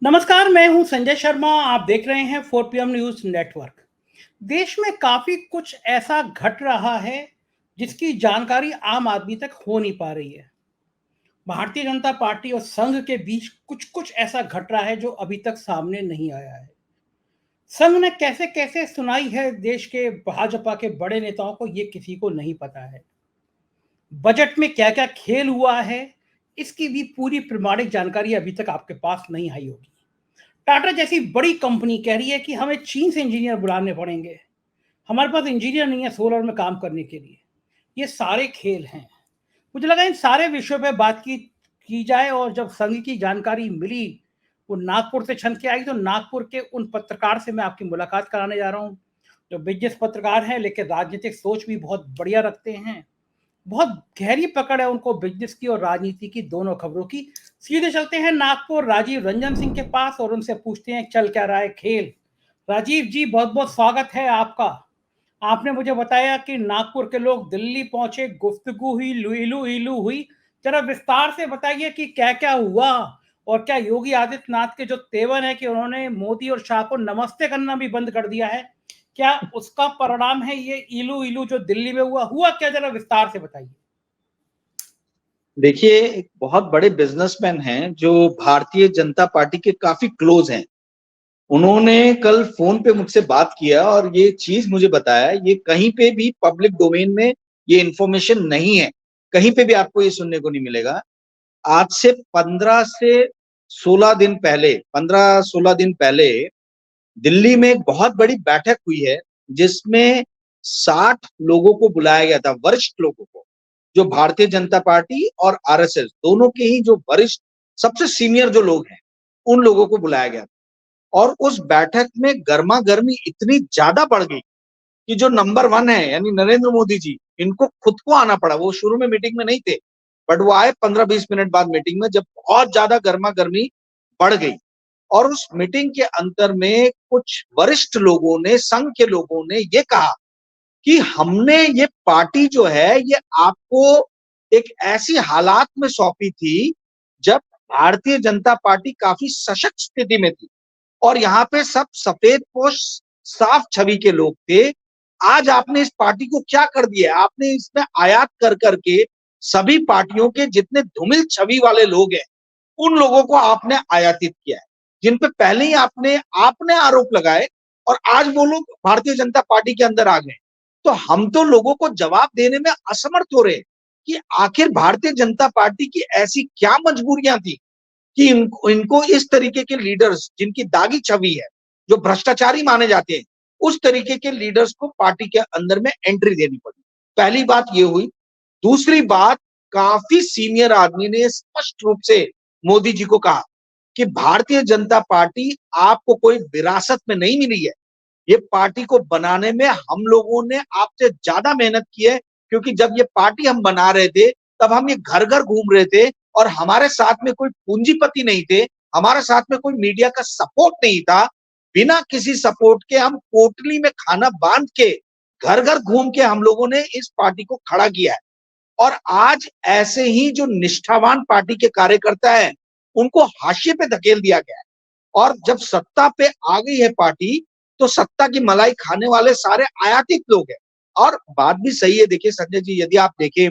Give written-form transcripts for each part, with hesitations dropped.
नमस्कार, मैं हूं संजय शर्मा। आप देख रहे हैं 4 पीएम न्यूज़ नेटवर्क। देश में काफ़ी कुछ ऐसा घट रहा है, जिसकी जानकारी आम आदमी तक हो नहीं पा रही है। भारतीय जनता पार्टी और संघ के बीच कुछ-कुछ ऐसा घट रहा है, जो अभी तक सामने नहीं आया है। संघ ने कैसे-कैसे सुनाई है देश के भाजपा के बड़े नेताओं को, ये किसी को नहीं पता है। बजट में क्या-क्या खेल हुआ है, इसकी भी पूरी प्रामाणिक जानकारी अभी तक आपके पास नहीं आई होगी। टाटा जैसी बड़ी कंपनी कह रही है कि हमें चीन से इंजीनियर बुलाने पड़ेंगे। हमारे पास इंजीनियर नहीं है सोलर में काम करने के लिए। ये सारे खेल हैं। मुझे लगा इन सारे विषयों पे बात की जाए, और जब संघ की जानकारी मिली, वो नागपुर से छन के आई, तो नागपुर के उन पत्रकार से मैं आपकी मुलाकात कराने जा रहा हूँ, जो बिज़नेस पत्रकार हैं, लेकिन राजनीतिक सोच भी बहुत बढ़िया रखते हैं। बहुत गहरी पकड़ है उनको बिजनेस की और राजनीति की, दोनों खबरों की। सीधे चलते हैं नागपुर राजीव रंजन सिंह के पास और उनसे पूछते हैं चल क्या रहा है खेल। राजीव जी, बहुत बहुत स्वागत है आपका। आपने मुझे बताया कि नागपुर के लोग दिल्ली पहुंचे, गुफ्तगू हुई, लुईलू ईलू हुई। जरा विस्तार से बताइए कि क्या क्या हुआ, और क्या योगी आदित्यनाथ के जो तेवर है कि उन्होंने मोदी और शाह को नमस्ते करना भी बंद कर दिया है, क्या उसका परिणाम है ये इलू इलू जो दिल्ली में हुआ क्या? जरा विस्तार से बताइए। देखिए, एक बहुत बड़े बिजनेसमैन हैं जो भारतीय जनता पार्टी के काफी क्लोज हैं। उन्होंने कल फोन पे मुझसे बात किया और ये चीज मुझे बताया। ये कहीं पे भी पब्लिक डोमेन में ये इंफॉर्मेशन नहीं है, कहीं पे भी आपको ये सुनने को नहीं मिलेगा। आज से 15 16 दिन पहले दिल्ली में एक बहुत बड़ी बैठक हुई है, जिसमें 60 लोगों को बुलाया गया था, वरिष्ठ लोगों को, जो भारतीय जनता पार्टी और आरएसएस दोनों के ही जो वरिष्ठ सबसे सीनियर जो लोग हैं, उन लोगों को बुलाया गया था। और उस बैठक में गर्मा गर्मी इतनी ज्यादा बढ़ गई कि जो नंबर 1 है यानी नरेंद्र मोदी जी, इनको खुद को आना पड़ा। वो शुरू में मीटिंग में नहीं थे, बट वो आए 15-20 मिनट बाद मीटिंग में, जब बहुत ज्यादा गर्मा गर्मी बढ़ गई। और उस मीटिंग के अंतर में कुछ वरिष्ठ लोगों ने, संघ के लोगों ने ये कहा कि हमने ये पार्टी जो है ये आपको एक ऐसी हालात में सौंपी थी जब भारतीय जनता पार्टी काफी सशक्त स्थिति में थी और यहाँ पे सब सफेद पोश साफ छवि के लोग थे। आज आपने इस पार्टी को क्या कर दिया? आपने इसमें आयात कर करके सभी पार्टियों के जितने धूमिल छवि वाले लोग हैं, उन लोगों को आपने आयातित किया है, जिन पे पहले ही आपने आपने आरोप लगाए और आज वो लोग भारतीय जनता पार्टी के अंदर आ गए। तो हम तो लोगों को जवाब देने में असमर्थ हो रहे हैं कि आखिर भारतीय जनता पार्टी की ऐसी क्या मजबूरियां थी कि इनको इस तरीके के लीडर्स, जिनकी दागी छवि है, जो भ्रष्टाचारी माने जाते हैं, उस तरीके के लीडर्स को पार्टी के अंदर में एंट्री देनी पड़ी। पहली बात ये हुई। दूसरी बात, काफी सीनियर आदमी ने स्पष्ट रूप से मोदी जी को कहा कि भारतीय जनता पार्टी आपको कोई विरासत में नहीं मिली है। ये पार्टी को बनाने में हम लोगों ने आपसे ज्यादा मेहनत की है, क्योंकि जब ये पार्टी हम बना रहे थे तब हम ये घर घर घूम रहे थे और हमारे साथ में कोई पूंजीपति नहीं थे, हमारे साथ में कोई मीडिया का सपोर्ट नहीं था। बिना किसी सपोर्ट के हम पोटली में खाना बांध के घर घर घूम के हम लोगों ने इस पार्टी को खड़ा किया है। और आज ऐसे ही जो निष्ठावान पार्टी के कार्यकर्ता हैं, उनको हाशिए पे धकेल दिया गया है। और जब सत्ता पे आ गई है पार्टी, तो सत्ता की मलाई खाने वाले सारे आयातित लोग हैं। और बात भी सही है। देखिए संजय जी, यदि आप देखें,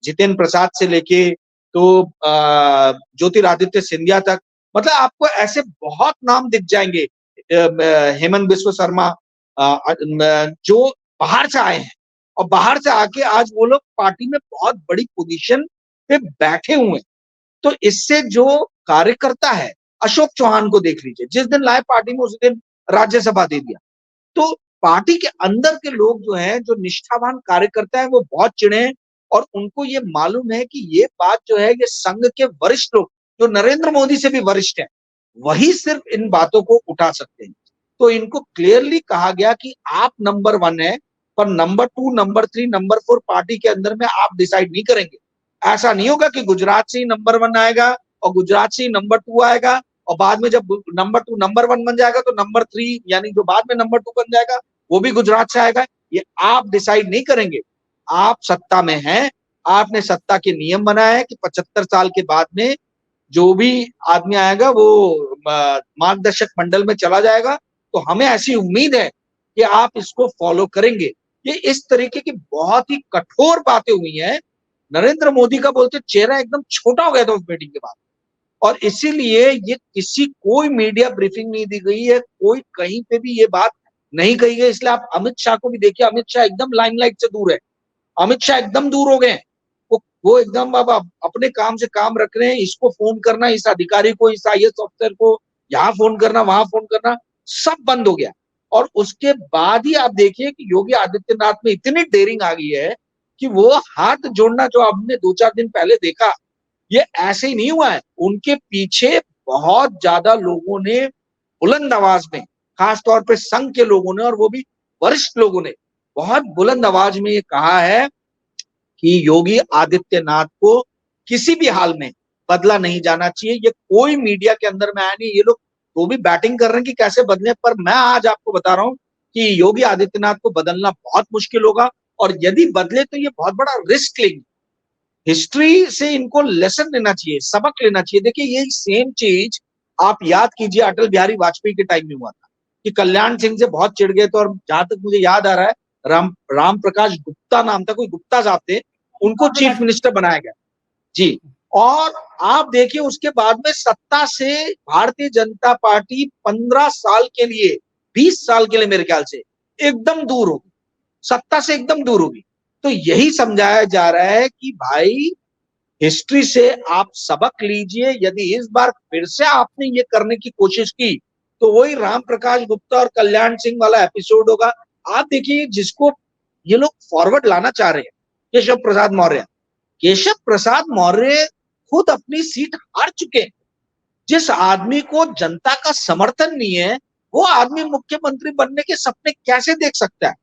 जितेंद्र प्रसाद से लेके तो ज्योतिरादित्य सिंधिया तक, मतलब आपको ऐसे बहुत नाम दिख जाएंगे, हेमंत बिस्व शर्मा, जो बाहर से आए हैं और बाहर से आके आज वो लोग पार्टी में बहुत बड़ी पोजीशन पे बैठे हुए हैं। तो इससे जो कार्यकर्ता है, अशोक चौहान को देख लीजिए, जिस दिन लाए पार्टी में उस दिन राज्यसभा दे दिया। तो पार्टी के अंदर के लोग जो हैं, जो निष्ठावान कार्यकर्ता हैं, वो बहुत चिढ़े हैं और उनको ये मालूम है कि ये बात जो है, ये संघ के वरिष्ठ लोग, जो नरेंद्र मोदी से भी वरिष्ठ हैं, वही सिर्फ इन बातों को उठा सकते हैं। तो इनको क्लियरली कहा गया कि आप नंबर 1 है, पर नंबर 2, नंबर 3, नंबर 4 पार्टी के अंदर में आप डिसाइड नहीं करेंगे। ऐसा नहीं होगा कि गुजरात से ही नंबर 1 आएगा और गुजरात से ही नंबर 2 आएगा और बाद में जब नंबर 2 नंबर 1 बन जाएगा तो नंबर 3 यानी जो बाद में नंबर 2 बन जाएगा, वो भी गुजरात से आएगा। ये आप डिसाइड नहीं करेंगे। आप सत्ता में हैं, आपने सत्ता के नियम बनाए हैं कि 75 साल के बाद में जो भी आदमी आएगा वो मार्गदर्शक मंडल में चला जाएगा। तो हमें ऐसी उम्मीद है कि आप इसको फॉलो करेंगे। ये इस तरीके की बहुत ही कठोर बातें हुई हैं। नरेंद्र मोदी का बोलते चेहरा एकदम छोटा हो गया था उस मीटिंग के बाद, और इसीलिए ये किसी कोई मीडिया ब्रीफिंग नहीं दी गई है, कोई कहीं पे भी ये बात नहीं कही गई। इसलिए आप अमित शाह को भी देखिए, अमित शाह एकदम लाइमलाइट से दूर है, अमित शाह एकदम दूर हो गए। वो एकदम अब अपने काम से काम रख रहे हैं। इसको फोन करना, इस अधिकारी को, इस आईएएस अफसर को, यहाँ फोन करना, वहां फोन करना, सब बंद हो गया। और उसके बाद ही आप देखिए कि योगी आदित्यनाथ में इतनी डेयरिंग आ गई है कि वो हाथ जोड़ना जो हमने 2-4 दिन पहले देखा, ये ऐसे ही नहीं हुआ है। उनके पीछे बहुत ज्यादा लोगों ने बुलंद आवाज में, खासतौर पे संघ के लोगों ने और वो भी वरिष्ठ लोगों ने बहुत बुलंद आवाज में ये कहा है कि योगी आदित्यनाथ को किसी भी हाल में बदला नहीं जाना चाहिए। ये कोई मीडिया के अंदर में आया नहीं। ये लोग तो भी बैटिंग कर रहे हैं कि कैसे बदले, पर मैं आज आपको बता रहा हूं कि योगी आदित्यनाथ को बदलना बहुत मुश्किल होगा, और यदि बदले तो ये बहुत बड़ा रिस्क लेंगे। हिस्ट्री से इनको लेसन लेना चाहिए, सबक लेना चाहिए। देखिए ये सेम चीज आप याद कीजिए अटल बिहारी वाजपेयी के टाइम में हुआ था कि कल्याण सिंह से बहुत चिढ़ गए थे, और जहां तक मुझे याद आ रहा है राम प्रकाश गुप्ता नाम था, कोई गुप्ता साहब थे, उनको चीफ मिनिस्टर बनाया गया जी। और आप देखिए उसके बाद में सत्ता से भारतीय जनता पार्टी 15 साल के लिए, 20 साल के लिए मेरे ख्याल से एकदम दूर होगी, सत्ता से एकदम दूर होगी। तो यही समझाया जा रहा है कि भाई हिस्ट्री से आप सबक लीजिए। यदि इस बार फिर से आपने ये करने की कोशिश की तो वही राम प्रकाश गुप्ता और कल्याण सिंह वाला एपिसोड होगा। आप देखिए जिसको ये लोग फॉरवर्ड लाना चाह रहे हैं, केशव प्रसाद मौर्य, केशव प्रसाद मौर्य खुद अपनी सीट हार चुके हैं। जिस आदमी को जनता का समर्थन नहीं है, वो आदमी मुख्यमंत्री बनने के सपने कैसे देख सकता है?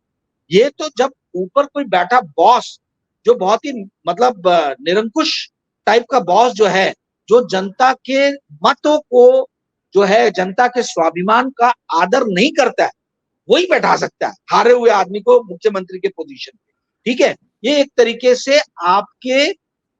ये तो जब ऊपर कोई बैठा बॉस, जो बहुत ही मतलब निरंकुश टाइप का बॉस जो है, जो जनता के मतों को, जो है जनता के स्वाभिमान का आदर नहीं करता है, वही बैठा सकता है हारे हुए आदमी को मुख्यमंत्री के पोजीशन पे। ठीक है, ये एक तरीके से आपके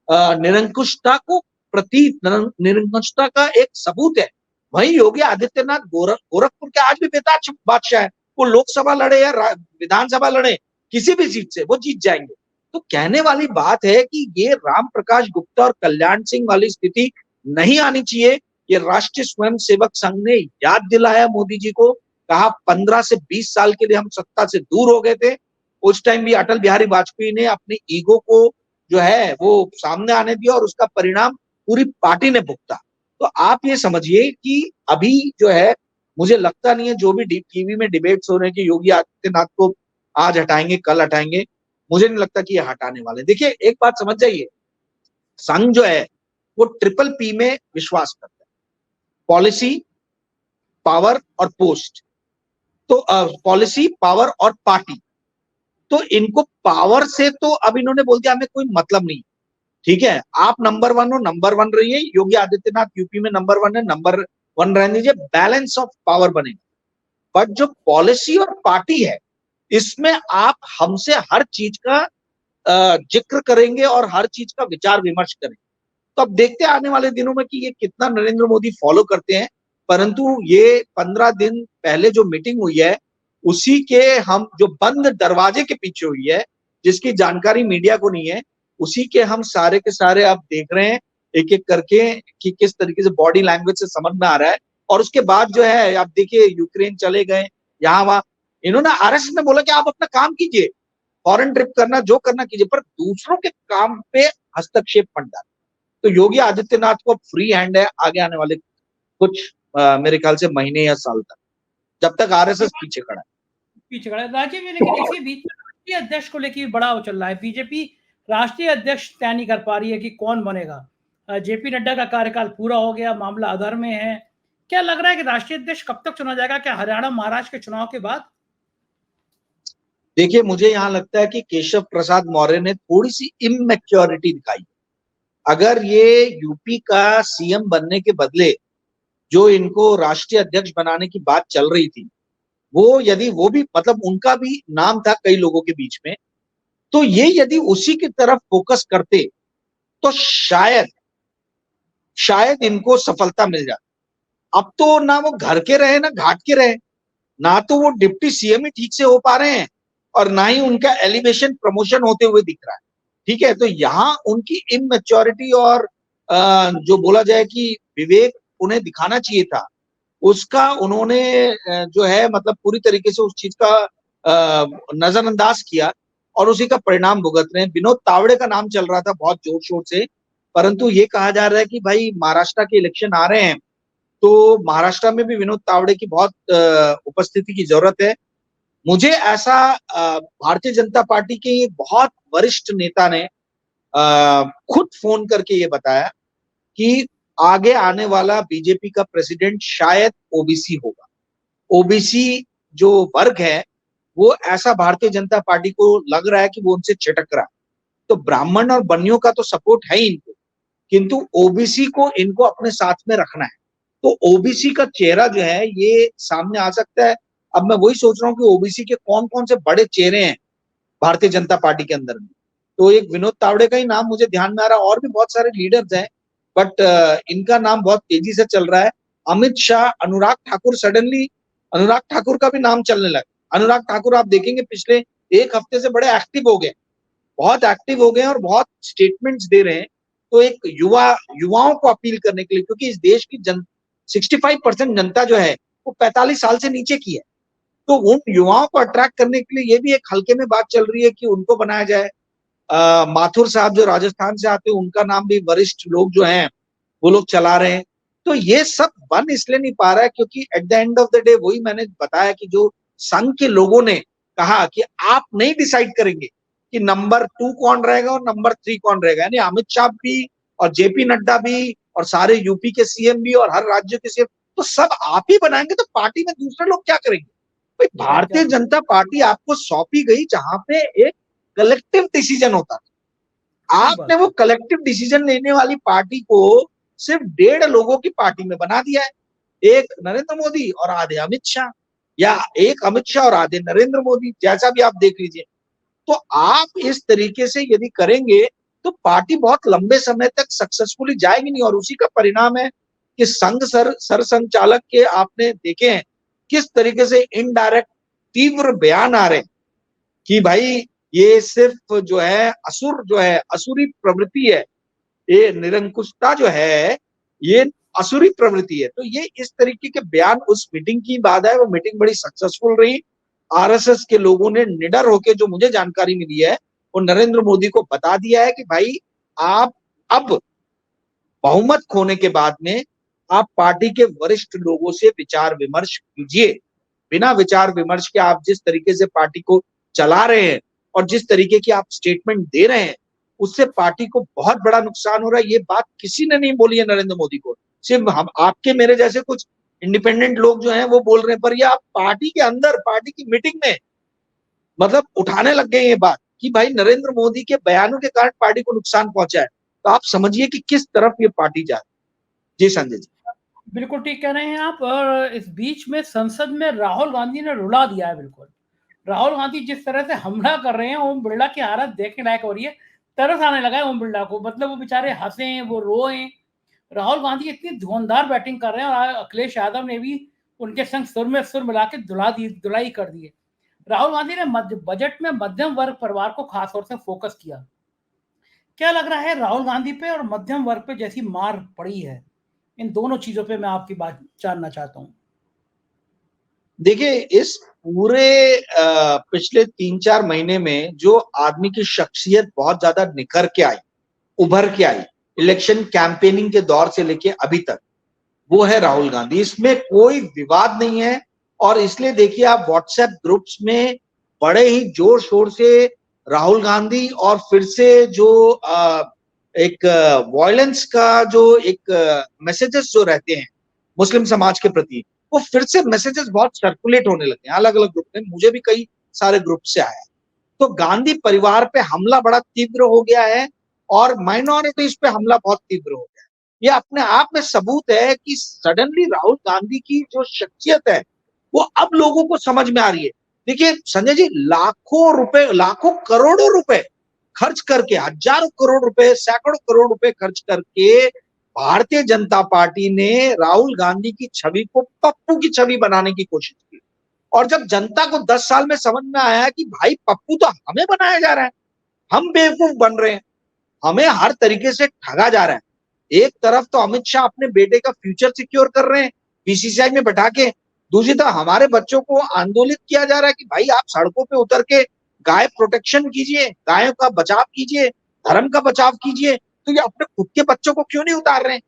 निरंकुशता को प्रतीक, निरंकुशता का एक सबूत है। वही योगी आदित्यनाथ गोरखपुर के आज भी बेताज बादशाह है। वो लोकसभा लड़े या विधानसभा लड़े, किसी भी सीट से वो जीत जाएंगे। तो कहने वाली बात है कि ये राम प्रकाश गुप्ता और कल्याण सिंह वाली स्थिति नहीं आनी चाहिए। ये राष्ट्रीय स्वयंसेवक संघ ने याद दिलाया मोदी जी को, कहा 15 से 20 साल के लिए हम सत्ता से दूर हो गए थे। उस टाइम भी अटल बिहारी वाजपेयी ने अपने ईगो को जो है वो सामने आने दिया, और उसका परिणाम पूरी पार्टी ने भुगता। तो आप ये समझिए कि अभी जो है, मुझे लगता नहीं है जो भी टीवी में डिबेट्स हो रहे हैं कि योगी आदित्यनाथ को आज हटाएंगे, कल हटाएंगे, मुझे नहीं लगता कि ये हटाने वाले। देखिए एक बात समझ जाइए, संघ जो है वो ट्रिपल पी में विश्वास करता है, पॉलिसी, पावर और पोस्ट। तो पॉलिसी, पावर और पार्टी। तो इनको पावर से तो अब इन्होंने बोल दिया हमें कोई मतलब नहीं। ठीक है, आप नंबर 1 हो, नंबर 1 रहिए। योगी आदित्यनाथ यूपी में नंबर 1 है, नंबर 1 रहने दीजिए, बैलेंस ऑफ पावर बनेगा। बट जो पॉलिसी और पार्टी है, इसमें आप हमसे हर चीज का जिक्र करेंगे और हर चीज का विचार विमर्श करेंगे। तो अब देखते हैं आने वाले दिनों में कि ये कितना नरेंद्र मोदी फॉलो करते हैं। परंतु ये 15 दिन पहले जो मीटिंग हुई है, उसी के हम जो बंद दरवाजे के पीछे हुई है, जिसकी जानकारी मीडिया को नहीं है, उसी के हम सारे के सारे अब देख रहे हैं एक एक करके कि किस तरीके से बॉडी लैंग्वेज से समझ में आ रहा है। और उसके बाद जो है आप देखिए यूक्रेन चले गए, यहाँ वहां, इन्होंने आरएसएस में बोला कि आप अपना काम कीजिए, फॉरेन ट्रिप करना जो करना कीजिए, पर दूसरों के काम पे हस्तक्षेप मत डालें। तो योगी आदित्यनाथ को फ्री हैंड है आगे आने वाले कुछ मेरे ख्याल से महीने या साल तक, जब तक आरएसएस पीछे खड़ा है। राजीव जी, लेकिन इसी बीच में राष्ट्रीय अध्यक्ष को लेकर बड़ा वो चल रहा है। बीजेपी राष्ट्रीय अध्यक्ष तय नहीं कर पा रही है कि कौन बनेगा। जेपी नड्डा का कार्यकाल पूरा हो गया, मामला अधर में है। क्या लग रहा है कि राष्ट्रीय अध्यक्ष कब तक चुना जाएगा? क्या हरियाणा महाराष्ट्र के चुनाव के बाद? देखिए मुझे यहाँ लगता है कि केशव प्रसाद मौर्य ने थोड़ी सी इमेच्योरिटी दिखाई। अगर ये यूपी का सीएम बनने के बदले जो इनको राष्ट्रीय अध्यक्ष बनाने की बात चल रही थी, वो यदि वो भी मतलब उनका भी नाम था कई लोगों के बीच में, तो ये यदि उसी की तरफ फोकस करते तो शायद इनको सफलता मिल जाती। अब तो ना वो घर के रहे ना घाट के रहे, ना तो वो डिप्टी सीएम ही ठीक से हो पा रहे हैं और ना ही उनका एलिवेशन प्रमोशन होते हुए दिख रहा है। ठीक है, तो यहाँ उनकी इमेच्योरिटी और जो बोला जाए कि विवेक उन्हें दिखाना चाहिए था, उसका उन्होंने जो है मतलब पूरी तरीके से उस चीज का नजरअंदाज किया और उसी का परिणाम भुगत रहे हैं। विनोद तावड़े का नाम चल रहा था बहुत जोर शोर से, परंतु ये कहा जा रहा है कि भाई महाराष्ट्र के इलेक्शन आ रहे हैं, तो महाराष्ट्र में भी विनोद तावड़े की बहुत उपस्थिति की जरूरत है। मुझे ऐसा भारतीय जनता पार्टी के एक बहुत वरिष्ठ नेता ने खुद फोन करके ये बताया कि आगे आने वाला बीजेपी का प्रेसिडेंट शायद ओबीसी होगा। ओबीसी जो वर्ग है वो ऐसा भारतीय जनता पार्टी को लग रहा है कि वो उनसे छिटक रहा है। तो ब्राह्मण और बनियों का तो सपोर्ट है ही इनको, किंतु ओबीसी को इनको अपने साथ में रखना है। तो ओबीसी का चेहरा जो है ये सामने आ सकता है। अब मैं वही सोच रहा हूँ कि ओबीसी के कौन कौन से बड़े चेहरे हैं भारतीय जनता पार्टी के अंदर में। तो एक विनोद तावड़े का ही नाम मुझे ध्यान में आ रहा है, और भी बहुत सारे लीडर्स हैं, बट इनका नाम बहुत तेजी से चल रहा है। अमित शाह, अनुराग ठाकुर, सडनली अनुराग ठाकुर का भी नाम चलने लगा। अनुराग ठाकुर आप देखेंगे पिछले एक हफ्ते से बड़े एक्टिव हो गए, बहुत एक्टिव हो गए और बहुत स्टेटमेंट्स दे रहे हैं। तो एक युवाओं को अपील करने के लिए, क्योंकि इस देश की 65% जनता जो है वो 45 साल से नीचे की है, तो उन युवाओं को अट्रैक्ट करने के लिए ये भी एक हल्के में बात चल रही है कि उनको बनाया जाए। माथुर साहब जो राजस्थान से आते हैं उनका नाम भी वरिष्ठ लोग जो हैं वो लोग चला रहे हैं। तो ये सब बन इसलिए नहीं पा रहा है क्योंकि at the end of the day वही मैंने बताया कि जो संघ के लोगों ने कहा कि आप नहीं डिसाइड करेंगे कि नंबर 2 कौन रहेगा और नंबर 3 कौन रहेगा, यानी अमित शाह भी और जेपी नड्डा भी और सारे यूपी के सीएम भी और हर राज्य के सीएम, तो सब आप ही बनाएंगे, तो पार्टी में दूसरे लोग क्या करेंगे? भाई भारतीय जनता पार्टी आपको सौंपी गई जहां पे एक कलेक्टिव डिसीजन होता है। आपने वो कलेक्टिव डिसीजन लेने वाली पार्टी को सिर्फ 1.5 लोगों की पार्टी में बना दिया है, एक नरेंद्र मोदी और आधे अमित शाह, या एक अमित शाह और आधे नरेंद्र मोदी, जैसा भी आप देख लीजिए। तो आप इस तरीके से यदि करेंगे तो पार्टी बहुत लंबे समय तक सक्सेसफुली जाएगी नहीं, और उसी का परिणाम है कि संघ सरसंघचालक के आपने देखे हैं किस तरीके से इनडायरेक्ट तीव्र बयान आ रहे हैं कि भाई ये सिर्फ जो है असुरी प्रवृत्ति है, ये निरंकुशता जो है ये असुरी प्रवृत्ति है। तो ये इस तरीके के बयान, उस मीटिंग की बात है, वो मीटिंग बड़ी सक्सेसफुल रही। आरएसएस के लोगों ने निडर होकर, जो मुझे जानकारी मिली है, वो नरेंद्र मोदी को बता दिया है कि भाई आप अब बहुमत खोने के बाद में आप पार्टी के वरिष्ठ लोगों से विचार विमर्श कीजिए। बिना विचार विमर्श के आप जिस तरीके से पार्टी को चला रहे हैं और जिस तरीके की आप स्टेटमेंट दे रहे हैं, उससे पार्टी को बहुत बड़ा नुकसान हो रहा है। ये बात किसी ने नहीं बोली है नरेंद्र मोदी को, सिर्फ हम आपके मेरे जैसे कुछ इंडिपेंडेंट लोग जो हैं वो बोल रहे हैं, पर ये आप पार्टी के अंदर पार्टी की मीटिंग में मतलब उठाने लग गए ये बात कि भाई नरेंद्र मोदी के बयानों के कारण पार्टी को नुकसान पहुंचा है। तो आप समझिए कि किस तरफ ये पार्टी जा रही है। जी संजय जी, बिल्कुल ठीक कह रहे हैं आप। और इस बीच में संसद में राहुल गांधी ने रुला दिया है बिल्कुल। राहुल गांधी जिस तरह से हमला कर रहे हैं, ओम बिरला की हालत देखने लायक हो रही है। तरस आने लगा है ओम बिरला को, मतलब वो बेचारे हंसे, वो रोए। राहुल गांधी इतनी धुआंधार बैटिंग कर रहे हैं और अखिलेश यादव ने भी उनके संग सुर में सुर मिला के धुलाई कर दी है। राहुल गांधी ने बजट में मध्यम वर्ग परिवार को खासतौर से फोकस किया। क्या लग रहा है राहुल गांधी पे और मध्यम वर्ग पे जैसी मार पड़ी है, इन दोनों चीजों पे मैं आपकी बात जानना चाहता हूं। देखिए इस पूरे पिछले 3-4 महीने में जो आदमी की शख्सियत बहुत ज्यादा निखर के आई, उभर के आई, इलेक्शन कैंपेनिंग के दौर से लेके अभी तक, वो है राहुल गांधी। इसमें कोई विवाद नहीं है। और इसलिए देखिए आप व्हाट्सएप ग्रुप्स में बड़े ही जोर शोर से राहुल गांधी और फिर से जो एक वायलेंस का जो एक मैसेजेस जो रहते हैं मुस्लिम समाज के प्रति, वो फिर से मैसेजेस बहुत सर्कुलेट होने लगे हैं अलग अलग ग्रुप में। मुझे भी कई सारे ग्रुप से आया। तो गांधी परिवार पे हमला बड़ा तीव्र हो गया है और माइनॉरिटीज पे हमला बहुत तीव्र हो गया है। ये अपने आप में सबूत है कि सडनली राहुल गांधी की जो शख्सियत है वो अब लोगों को समझ में आ रही है। देखिए संजय जी, लाखों रुपए, लाखों करोड़ों रुपए खर्च करके, हजारों करोड़ रुपए, सैकड़ों करोड़ रुपए खर्च करके भारतीय जनता पार्टी ने राहुल गांधी की छवि को पप्पू की छवि बनाने की कोशिश की। और जब जनता को 10 साल में समझ में आया कि भाई पप्पू तो हमें बनाया जा रहा है, हम बेवकूफ बन रहे हैं, हमें हर तरीके से ठगा जा रहा है। एक तरफ तो अमित शाह अपने बेटे का फ्यूचर सिक्योर कर रहे हैं बीसीसीआई में बैठा के, दूसरी तरफ हमारे बच्चों को आंदोलित किया जा रहा है कि भाई आप सड़कों पे उतर के गाय प्रोटेक्शन कीजिए, गायों का बचाव कीजिए, धर्म का बचाव कीजिए। तो ये अपने खुद के बच्चों को क्यों नहीं उतार रहे हैं?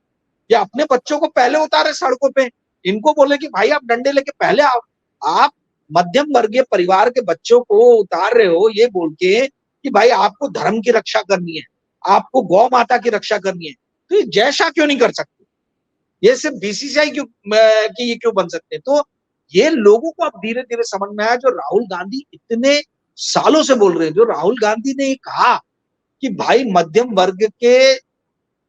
ये अपने बच्चों को पहले उतारे सड़कों पे, इनको बोले कि भाई आप डंडे लेके पहले आओ। आप मध्यम वर्गीय परिवार के बच्चों को उतार रहे हो ये बोल के कि भाई आपको धर्म की रक्षा करनी है, आपको गौ माता की रक्षा करनी है, तो ये जय शाह क्यों नहीं कर सकते? ये सिर्फ बीसीसीआई क्यों की ये क्यों बन सकते हैं? तो ये लोगों को अब धीरे धीरे समझ में आया, जो राहुल गांधी इतने सालों से बोल रहे हैं। जो राहुल गांधी ने कहा कि भाई मध्यम वर्ग के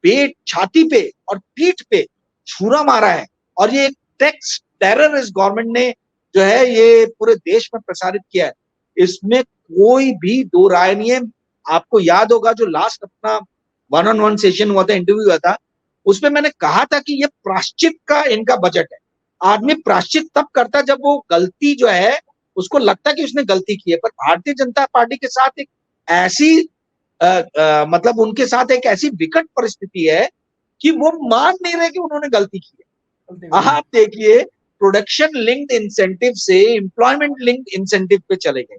पेट, छाती पे और पीठ पे छुरा मारा है, और ये टैक्स टेरर इस गवर्नमेंट ने जो है ये पूरे देश में प्रसारित किया है, इसमें कोई भी दो राय नहीं है। आपको याद होगा जो लास्ट अपना 1-on-1 सेशन हुआ था, इंटरव्यू हुआ था, उसमें मैंने कहा था कि ये प्राश्चित का इनका बजट है। आदमी प्राश्चित तब करता जब वो गलती जो है उसको लगता कि उसने गलती की है। पर भारतीय जनता पार्टी के साथ एक ऐसी मतलब उनके साथ एक ऐसी विकट परिस्थिति है कि वो मान नहीं रहे कि उन्होंने गलती की है। आप देखिए, प्रोडक्शन लिंक्ड इंसेंटिव से एम्प्लॉयमेंट लिंक्ड इंसेंटिव पे चले गए।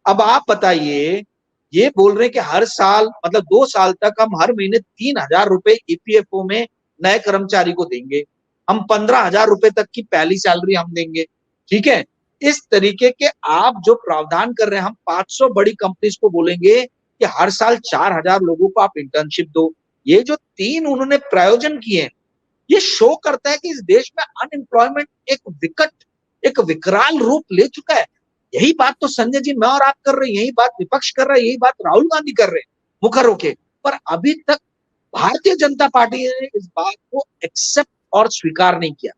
अब आप बताइए, ये बोल रहे हैं कि हर साल मतलब 2 साल तक हम हर महीने 3,000 रुपए ईपीएफओ में नए कर्मचारी को देंगे, हम 15,000 रुपए तक की पहली सैलरी हम देंगे, ठीक है। इस तरीके के आप जो प्रावधान कर रहे हैं, हम 500 बड़ी कंपनीज को बोलेंगे कि हर साल 4,000 लोगों को आप इंटर्नशिप दो। ये जो 3 उन्होंने प्रायोजन किए हैं, ये शो करता है कि इस देश में अनएम्प्लॉयमेंट एक विकराल रूप ले चुका है। यही बात तो संजय जी मैं और आप कर रहे हैं, यही बात विपक्ष कर रहा है, यही बात राहुल गांधी कर रहे हैं मुखर होके। पर अभी तक भारतीय जनता पार्टी ने इस बात को एक्सेप्ट और स्वीकार नहीं किया।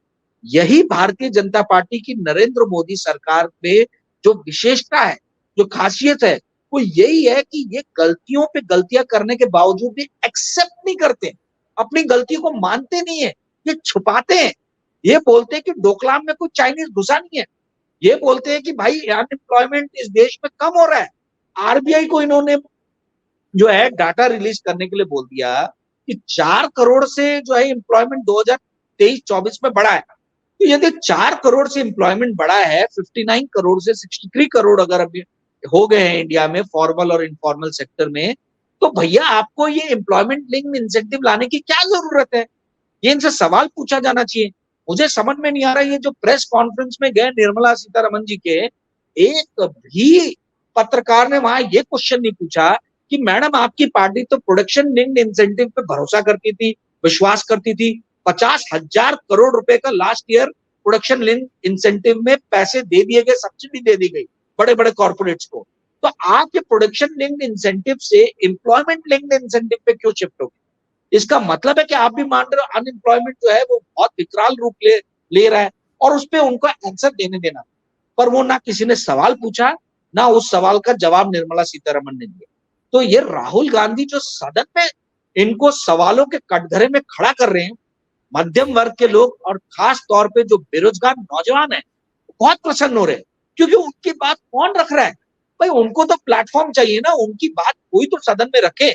यही भारतीय जनता पार्टी की नरेंद्र मोदी सरकार में जो विशेषता है, जो खासियत है, वो यही है कि ये गलतियों पे गलतियां करने के बावजूद भी एक्सेप्ट नहीं करते, अपनी गलती को मानते नहीं है, ये छुपाते हैं। ये बोलते हैं कि डोकलाम में कोई चाइनीज घुसा नहीं है, ये बोलते हैं कि भाई अनएम्प्लॉयमेंट इस देश में कम हो रहा है। आरबीआई को इन्होंने जो है डाटा रिलीज करने के लिए बोल दिया कि 4 करोड़ से जो है एम्प्लॉयमेंट 2023-24 में बढ़ा है। तो यदि 4 करोड़ से एम्प्लॉयमेंट बढ़ा है, 59 करोड़ से 63 करोड़ अगर अभी हो गए हैं इंडिया में फॉर्मल और इनफॉर्मल सेक्टर में, तो भैया आपको ये एम्प्लॉयमेंट लिंक्ड इंसेंटिव लाने की क्या जरूरत है? ये इनसे सवाल पूछा जाना चाहिए। मुझे समझ में नहीं आ रहा, ये जो प्रेस कॉन्फ्रेंस में गए निर्मला सीतारमन जी के, एक भी पत्रकार ने वहां ये क्वेश्चन नहीं पूछा कि मैडम आपकी पार्टी तो प्रोडक्शन लिंक्ड इंसेंटिव पे भरोसा करती थी, विश्वास करती थी, 50,000 करोड़ रुपए का last year production linked incentive में पैसे दे दिए गए, सब्सिडी दे दी गई बड़े बड़े कॉर्पोरेट्स को। तो आप ये प्रोडक्शन लिंक्ड इंसेंटिव से एम्प्लॉयमेंट लिंक्ड इंसेंटिव पे क्यों शिफ्ट हो गए? इसका मतलब है कि आप भी मान रहे हो अनएम्प्लॉयमेंट जो है वो बहुत विकराल रूप ले रहा है, और उस पर उनका आंसर देने देना। पर वो ना किसी ने सवाल पूछा, ना उस सवाल का जवाब निर्मला सीतारमन ने दिया। तो ये राहुल गांधी जो सदन में इनको सवालों के कटघरे में खड़ा कर रहे हैं, मध्यम वर्ग के लोग और खास तौर पे जो बेरोजगार नौजवान है बहुत प्रसन्न हो रहे हैं, क्योंकि उनकी बात कौन रख रहा है? भाई उनको तो प्लेटफॉर्म चाहिए ना, उनकी बात कोई तो सदन में रखे।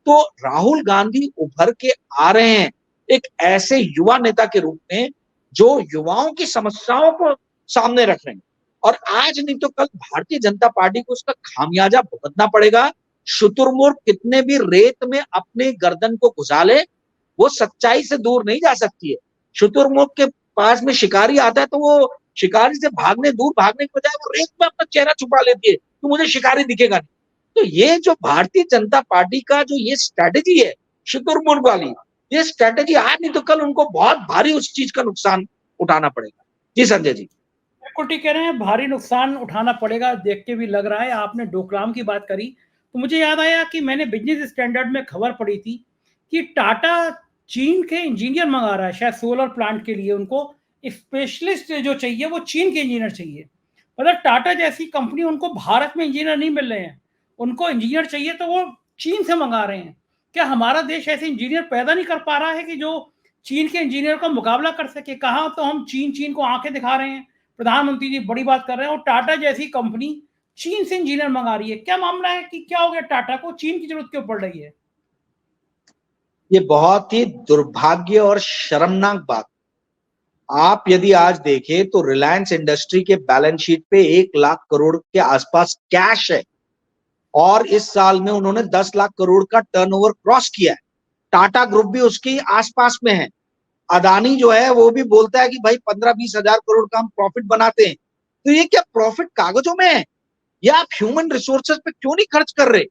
तो राहुल गांधी उभर के आ रहे हैं एक ऐसे युवा नेता के रूप में जो युवाओं की समस्याओं को सामने रख रहे हैं, और आज नहीं तो कल भारतीय जनता पार्टी को उसका खामियाजा भुगतना पड़ेगा। शुतुरमुर्ग कितने भी रेत में अपने गर्दन को घुसा ले, वो सच्चाई से दूर नहीं जा सकती है। शुतुरमुर्ग के पास में शिकारी आता है तो वो शिकारी से दूर भागने के बजाय वो रेत में अपना चेहरा छुपा लेती है तो मुझे शिकारी दिखेगा नहीं। तो ये जो भारतीय जनता पार्टी का जो ये स्ट्रेटेजी है शुतुरमुर्ग वाली, ये स्ट्रेटेजी आज नहीं तो कल उनको बहुत भारी उस चीज का नुकसान उठाना पड़ेगा। जी संजय जी। बिल्कुल ठीक कह रहे हैं, भारी नुकसान उठाना पड़ेगा, देख के भी लग रहा है। आपने डोकलाम की बात करी तो मुझे याद आया कि मैंने बिजनेस स्टैंडर्ड में खबर पढ़ी थी कि टाटा चीन के इंजीनियर मंगा रहा है, शायद सोलर प्लांट के लिए उनको स्पेशलिस्ट जो चाहिए वो चीन के इंजीनियर चाहिए। मतलब टाटा जैसी कंपनी, उनको भारत में इंजीनियर नहीं मिल रहे हैं, उनको इंजीनियर चाहिए तो वो चीन से मंगा रहे हैं। क्या हमारा देश ऐसे इंजीनियर पैदा नहीं कर पा रहा है कि जो चीन के इंजीनियर का मुकाबला कर सके। कहाँ तो हम चीन को आंखें दिखा रहे हैं, प्रधानमंत्री जी बड़ी बात कर रहे हैं, और टाटा जैसी कंपनी चीन से इंजीनियर मंगा रही है। क्या मामला है कि क्या हो गया, टाटा को चीन की जरूरत क्यों पड़ रही है? ये बहुत ही दुर्भाग्य और शर्मनाक बात। आप यदि आज देखें तो रिलायंस इंडस्ट्री के बैलेंस शीट पे 1 लाख करोड़ के आसपास कैश है, और इस साल में उन्होंने 10 लाख करोड़ का टर्नओवर क्रॉस किया है। टाटा ग्रुप भी उसकी आसपास में है। अदानी जो है वो भी बोलता है कि भाई 15-20 हजार करोड़ का हम प्रॉफिट बनाते हैं। तो ये क्या प्रॉफिट कागजों में है, या आप ह्यूमन रिसोर्सेज पे क्यों नहीं खर्च कर रहे?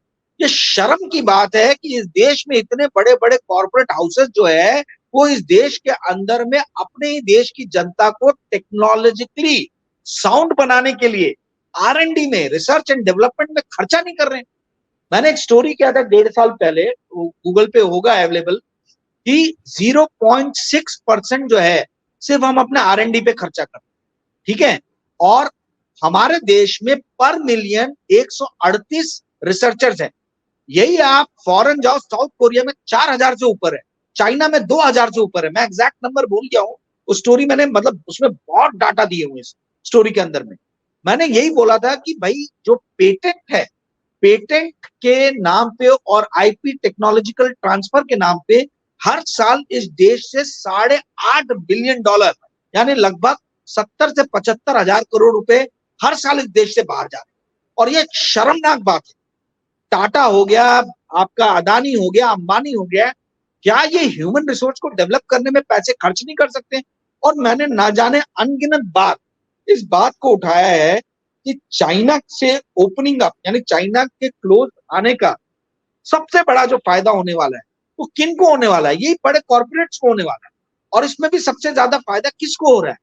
ये शर्म की बात है कि इस देश में इतने बड़े बड़े कॉर्पोरेट हाउसेस जो है वो इस देश के अंदर में अपने ही देश की जनता को टेक्नोलॉजिकली साउंड बनाने के लिए R&D में, रिसर्च एंड डेवलपमेंट में खर्चा नहीं कर रहे हैं। मैंने एक स्टोरी किया था 1.5 साल पहले, गूगल पे होगा अवेलेबल, कि 0.6% जो है सिर्फ हम अपने R&D पे खर्चा करते हैं, ठीक है। और हमारे देश में पर मिलियन 138 रिसर्चर्स हैं। यही आप फॉरेन जाओ, साउथ कोरिया में 4000 से ऊपर है, चाइना में 2000 से ऊपर है। मैं एग्जैक्ट नंबर भूल गया हूं, उस स्टोरी मैंने मतलब उसमें बहुत डाटा दिए हुए इस स्टोरी के अंदर में। मैंने यही बोला था कि भाई जो पेटेंट है, पेटेंट के नाम पे और IP टेक्नोलॉजिकल ट्रांसफर के नाम पे हर साल इस देश से $8.5 बिलियन, यानी लगभग 70 से 75 हजार करोड़ रुपए हर साल इस देश से बाहर जा रहे हैं। और ये शर्मनाक बात है। टाटा हो गया, आपका अदानी हो गया, अंबानी हो गया, क्या ये ह्यूमन रिसोर्स को डेवलप करने में पैसे खर्च नहीं कर सकते? और मैंने ना जाने अनगिनत बार इस बात को उठाया है कि चाइना से ओपनिंग अप, यानी चाइना के क्लोज आने का सबसे बड़ा जो फायदा होने वाला है वो किन को होने वाला है? यही बड़े कॉर्पोरेट्स को होने वाला है। और इसमें भी सबसे ज्यादा फायदा किसको हो रहा है?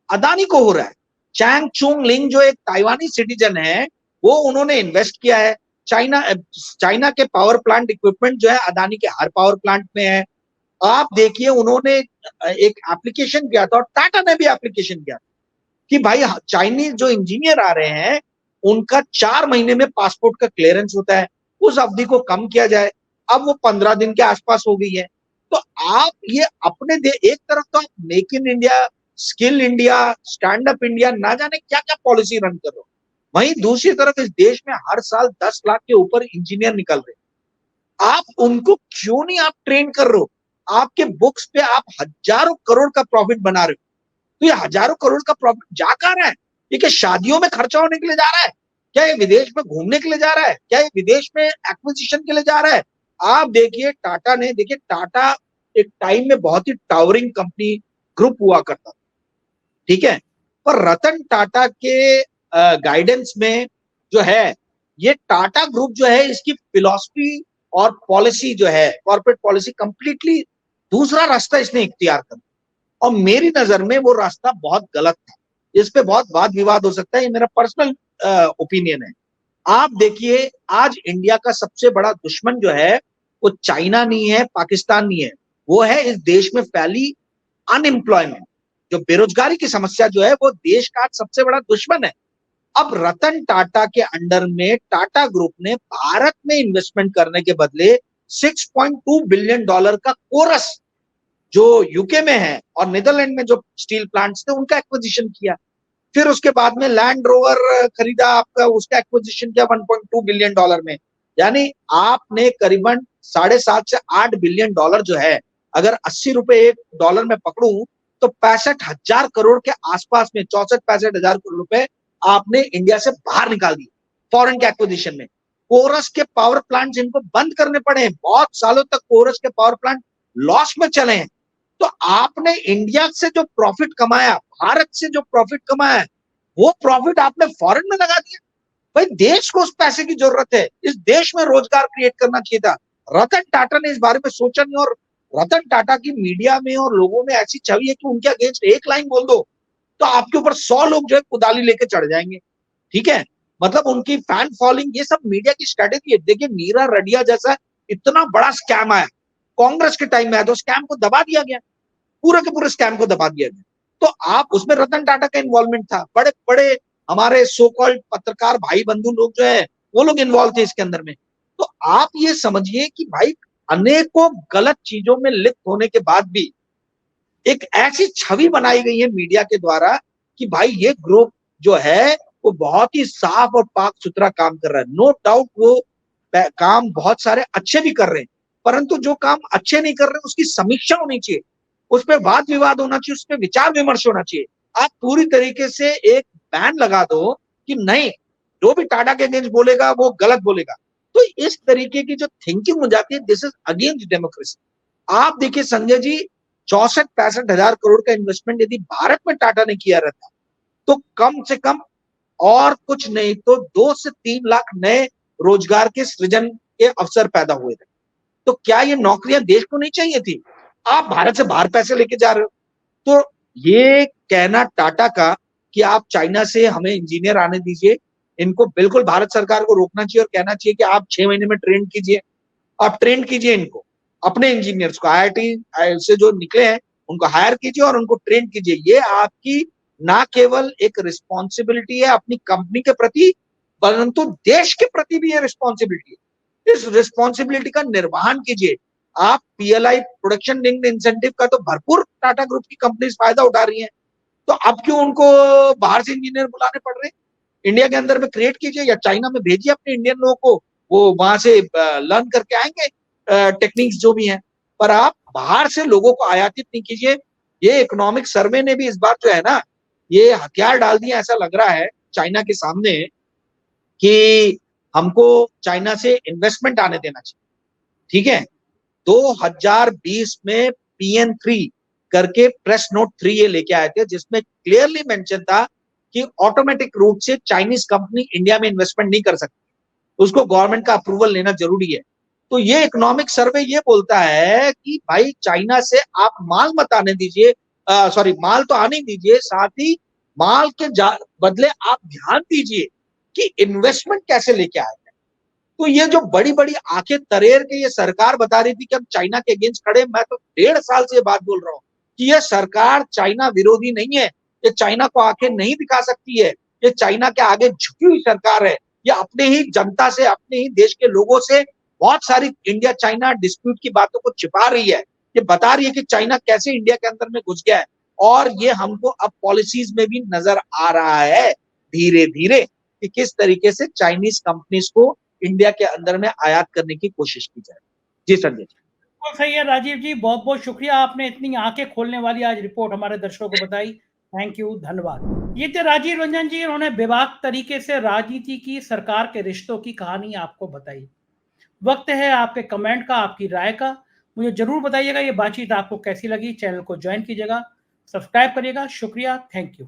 अदानी को हो रहा है। चैंग चुंग लिंग जो एक ताइवानी सिटीजन है, वो उन्होंने इन्वेस्ट किया है। चाइना चाइना के पावर प्लांट इक्विपमेंट जो है अदानी के हर पावर प्लांट में है। आप देखिए उन्होंने एक एप्लीकेशन किया था, और टाटा ने भी एप्लीकेशन किया कि भाई चाइनीज जो इंजीनियर आ रहे हैं उनका 4 महीने में पासपोर्ट का क्लियरेंस होता है, उस अवधि को कम किया जाए। अब वो 15 दिन के आसपास हो गई है। तो आप ये अपने एक तरफ तो आप make in India, skill India, stand up India, ना जाने क्या क्या पॉलिसी रन कर रहे हो, वहीं दूसरी तरफ इस देश में हर साल 10 लाख के ऊपर इंजीनियर निकल रहे हैं। आप उनको क्यों नहीं आप ट्रेन कर रहे हो? आपके बुक्स पे आप हजारों करोड़ का प्रॉफिट बना रहे हो। तो ये हजारों करोड़ का प्रॉफिट जा कहां रहा है? ये क्या शादियों में खर्चा होने के लिए जा रहा है? क्या ये विदेश में घूमने के लिए जा रहा है? क्या ये विदेश में एक्विजिशन के लिए जा रहा है? आप देखिए टाटा ने, देखिए टाटा एक टाइम में बहुत ही टावरिंग कंपनी ग्रुप हुआ करता था, ठीक है। पर रतन टाटा के गाइडेंस में जो है ये टाटा ग्रुप जो है, इसकी फिलॉसफी और पॉलिसी जो है, कॉर्पोरेट पॉलिसी, कंप्लीटली दूसरा रास्ता इसने इख्तियार कर, और मेरी नजर में वो रास्ता बहुत गलत था। इस पे बहुत वाद विवाद हो सकता है, ये मेरा पर्सनल ओपिनियन है। आप देखिए आज इंडिया का सबसे बड़ा दुश्मन जो है वो चाइना नहीं है, पाकिस्तान नहीं है, वो है इस देश में फैली अनएम्प्लॉयमेंट। जो बेरोजगारी की समस्या जो है वो देश का सबसे बड़ा दुश्मन है। अब रतन टाटा के अंडर में टाटा ग्रुप ने भारत में इन्वेस्टमेंट करने के बदले $6.2 बिलियन का कोरस जो यूके में है और नीदरलैंड में जो स्टील प्लांट्स थे उनका एक्विजिशन किया। फिर उसके बाद में लैंड रोवर खरीदा आपका, उसका एक्विजिशन किया $1.2 बिलियन में। यानी आपने करीबन 7.5 से 8 बिलियन डॉलर जो है, अगर 80 रुपए एक डॉलर में पकड़ूं तो 65,000 करोड़ के आसपास में, 64-65 हजार करोड़ रुपए आपने इंडिया से बाहर निकाल दिए फॉरेन के एक्विजिशन में। कोरस के पावर प्लांट इनको बंद करने पड़े हैं, बहुत सालों तक कोरस के पावर प्लांट लॉस में चले हैं। तो आपने इंडिया से जो प्रॉफिट कमाया, भारत से जो प्रॉफिट कमाया, वो प्रॉफिट आपने फॉरेन में लगा दिया। भाई देश को उस पैसे की जरूरत है, इस देश में रोजगार क्रिएट करना चाहिए था। रतन टाटा ने इस बारे में सोचा नहीं, और रतन टाटा की मीडिया में और लोगों में ऐसी छवि है कि उनके अगेंस्ट एक लाइन बोल दो तो आपके ऊपर 100 लोग जो है कुदाली लेके चढ़ जाएंगे, ठीक है। मतलब उनकी फैन फॉलोइंग, ये सब मीडिया की स्ट्रेटेजी है। देखिए नीरा रडिया जैसा इतना बड़ा स्कैम आया कांग्रेस के टाइम में आया, तो स्कैम को दबा दिया गया, पूरे के पूरे स्कैम को दबा दिया गया। तो आप उसमें रतन टाटा का इन्वॉल्वमेंट था, बड़े बड़े हमारे सो कॉल्ड पत्रकार भाई बंधु लोग जो है वो लोग इन्वॉल्व थे इसके अंदर में। तो आप ये समझिए कि भाई अनेकों गलत चीजों में लिप्त होने के बाद भी एक ऐसी छवि बनाई गई है मीडिया के द्वारा कि भाई ये ग्रुप जो है वो बहुत ही साफ और पाक सुथरा काम कर रहा है। नो डाउट वो काम बहुत सारे अच्छे भी कर रहे हैं, परंतु जो काम अच्छे नहीं कर रहे उसकी समीक्षा होनी चाहिए, उस पर वाद विवाद होना चाहिए, उस पर विचार विमर्श होना चाहिए। आप पूरी तरीके से एक बैन लगा दो कि नहीं, जो भी टाटा के अगेंस्ट बोलेगा वो गलत बोलेगा, तो इस तरीके की जो थिंकिंग हो जाती है, दिस इज अगेंस्ट डेमोक्रेसी। आप देखिए संजय जी, 64-65 हजार करोड़ का इन्वेस्टमेंट यदि भारत में टाटा ने किया रहता तो कम से कम और कुछ नहीं तो 2 से 3 लाख नए रोजगार के सृजन के अवसर पैदा हुए थे। तो क्या ये नौकरियां देश को नहीं चाहिए थी? आप भारत से बाहर पैसे लेके जा रहे हो। तो ये कहना टाटा का कि आप चाइना से हमें इंजीनियर आने दीजिए, इनको बिल्कुल भारत सरकार को रोकना चाहिए और कहना चाहिए कि आप 6 महीने में ट्रेन कीजिए, आप ट्रेन कीजिए इनको, अपने इंजीनियर्स को IIT से जो निकले हैं उनको हायर कीजिए और उनको ट्रेन कीजिए। ये आपकी ना केवल एक रिस्पॉन्सिबिलिटी है अपनी कंपनी के प्रति, परंतु देश के प्रति भी ये रिस्पॉन्सिबिलिटी है। इस रिस्पॉन्सिबिलिटी का निर्वहन कीजिए। आप PLI प्रोडक्शन लिंक्ड इंसेंटिव का तो भरपूर टाटा ग्रुप की कंपनीज फायदा उठा रही हैं, तो अब क्यों उनको बाहर से इंजीनियर बुलाने पड़ रहे हैं? इंडिया के अंदर में क्रिएट कीजिए या चाइना में भेजिए अपने इंडियन लोगों को, वो वहां से लर्न करके आएंगे टेक्निक्स जो भी हैं। पर आप बाहर से लोगों को आयातित नहीं कीजिए। ये इकोनॉमिक सर्वे ने भी इस बार जो है ना, ये हथियार डाल दिया, ऐसा लग रहा है चाइना के सामने कि हमको चाइना से इन्वेस्टमेंट आने देना चाहिए। ठीक है, 2020 में PN3 करके प्रेस नोट 3 ये लेके आए थे, जिसमें क्लियरली मेंशन था कि ऑटोमेटिक रूप से चाइनीज कंपनी इंडिया में इन्वेस्टमेंट नहीं कर सकती, उसको गवर्नमेंट का अप्रूवल लेना जरूरी है। तो ये इकोनॉमिक सर्वे ये बोलता है कि भाई चाइना से आप माल मत आने दीजिए, सॉरी माल तो आने दीजिए, साथ ही माल के बदले आप ध्यान दीजिए कि इन्वेस्टमेंट कैसे लेके आए। तो ये जो बड़ी बड़ी आंखें तरेर के ये सरकार बता रही थी कि हम चाइना के अगेंस्ट खड़े, मैं तो 1.5 साल से ये बात बोल रहा हूँ कि ये सरकार चाइना विरोधी नहीं है, ये चाइना को आंखें नहीं दिखा सकती है, ये चाइना के आगे झुकी हुई सरकार है। ये अपने ही जनता से, अपने ही देश के लोगों से बहुत सारी इंडिया चाइना डिस्प्यूट की बातों को छिपा रही है। ये बता रही है कि चाइना कैसे इंडिया के अंदर में घुस गया है, और ये हमको अब पॉलिसीज में भी नजर आ रहा है धीरे धीरे कि किस तरीके से चाइनीज कंपनीज को इंडिया के अंदर में आयात करने की कोशिश की जाए। जी संजय जी, तो सही है राजीव जी, बहुत बहुत शुक्रिया, आपने इतनी आंखें खोलने वाली आज रिपोर्ट हमारे दर्शकों को बताई। थैंक यू, धन्यवाद। ये थे राजीव रंजन जी, उन्होंने बेबाक तरीके से राजनीति की, सरकार के रिश्तों की कहानी आपको बताई। वक्त है आपके कमेंट का, आपकी राय का। मुझे जरूर बताइएगा ये बातचीत आपको कैसी लगी। चैनल को ज्वाइन कीजिएगा, सब्सक्राइब करिएगा। शुक्रिया, थैंक यू।